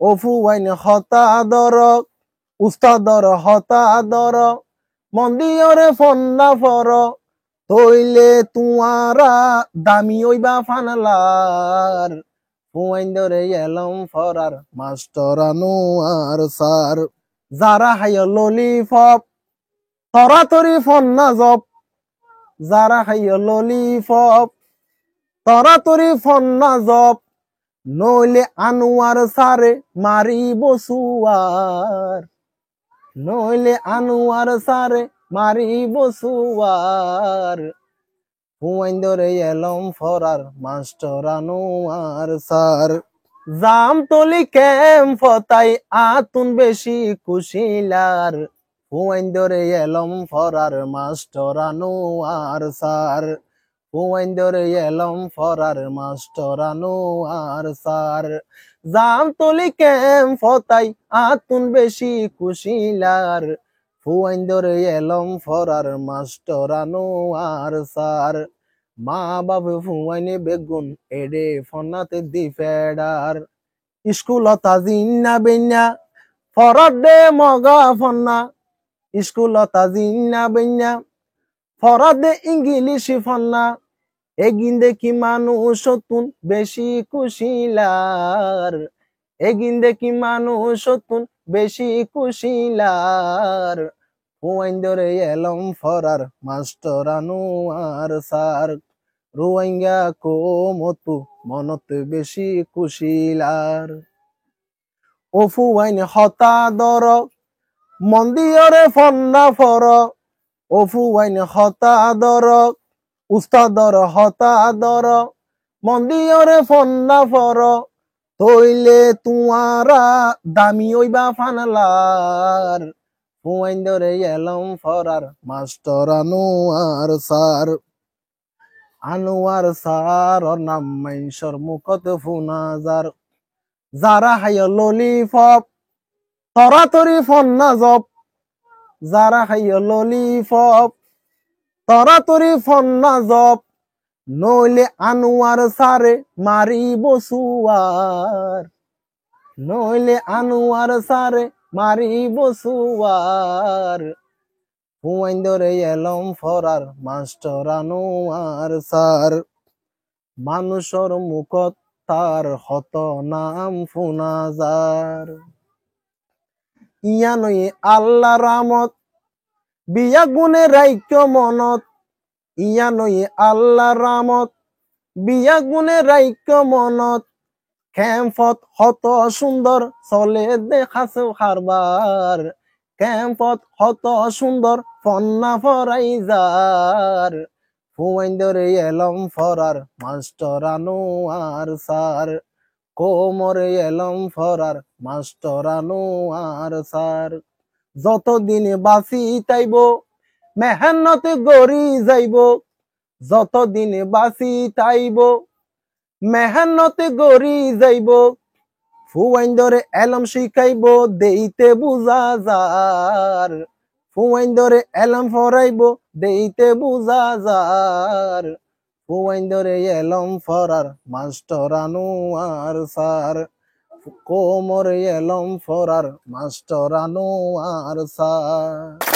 অফুয়াইন হতা দর উস্তাদর হতা দর মন্দিরে ফন্না ফর তইলে তুয়ারা দামি ওইবা ফানলার ফুয়াইন ধরে এলম ফরার মাস্টার আনোয়ার স্যার যারা হাই ললিপপ তরাতরি ফন্না জব যারা হাই ললিপপ তরাতরি ফন্না জব নইলে আনোয়ার সারে মারি বসুয়ার নইলে আনোয়ার সারে মারি বসুয়ার ফুয়াইন ধরে এলম ফরার মাস্টার আনোয়ার স্যার জাম তলি কেম ফতাই আতুন বেশি কুশিলার ফুয়াইন ধরে এলম ফরার মাস্টার আনোয়ার স্যার ফুয়াইন ধরে এলম ফরার মাস্টার আনোয়ার স্যার জাম তলি কেম ফতাই আতুন বেশি কুশিলার ফুয়াইন ধরে এলম ফরার মাস্টার আনোয়ার স্যার মা বাবু ফুয়াইনে বেগুন এডে ফনাতে দি ফেডার স্কুল তাজিনা বেন্যা ফরার দে মগা ফন্না স্কুল তাজিনা বেন্যা ফরার দে ইংলিশ ফন্না এগিন দেখি মানুষ তুন বেশি কুশিলার এগিন দেখি মানুষ তুন বেশি কুশিলার ফুয়াইন ধরে এলম ফরার মাস্টার আনোয়ার স্যার রোহিঙ্গা কো মতু মনত বেশি কুশিলার ও ফুয়াইন হতা দর মন্দিরে ফন্না ফর ও ফুয়াইন হতা দর উস্তাদর হতা দর মন্দিরে ফন্না ফর তইলে তুয়ারা দামি ওইবা ফানলার ফুয়াইন ধরে এলম ফরার master Anwar sir Anwar sir নাম মাইনসর মুখত ফুনাজার যারা হাই ললিপপ তরাতরি ফন্না জব যারা হাই ললিপপ তরাতরি ফন্না জব নইলে আনোয়ার সারে মারি বসুয়ার নইলে আনোয়ার সারে মারি বসুয়ার ফুয়াইন ধরে এলম ফরার মাস্টার আনোয়ার স্যার মানুষর মুখত তার হত নাম ফুনাজার ইয়া নই আল্লাহ রামত বিয়া গুনে রাইক্য মনত ইয়া নই আল্লাহ রামত বিয়া গুনে রাইক্য মনত ক্যাম্পত হত সুন্দর চলে দেখাছে হারবার ক্যাম্পত হত সুন্দর ফন্না ফরাই যার ফুয়াইন ধরে এলম ফরার মাস্টার আনোয়ার স্যার কোমরে এলম ফরার মাস্টার আনোয়ার স্যার যতদিন বাঁচি তাইব মেহনত গড়ি যাইব যতদিন বাঁচি তাইব মেহনত গড়ি যাইব ফুয়াইন ধরে এলম শিখাইব দেইতে বুঝা যার ফুয়াইন ধরে এলম ফরাইব দেইতে বুঝা যার ফুয়াইন ধরে এলম ফরার মাস্টার আনোয়ার স্যার কোমরে এলম ফরার মাস্টার আনোয়ার স্যার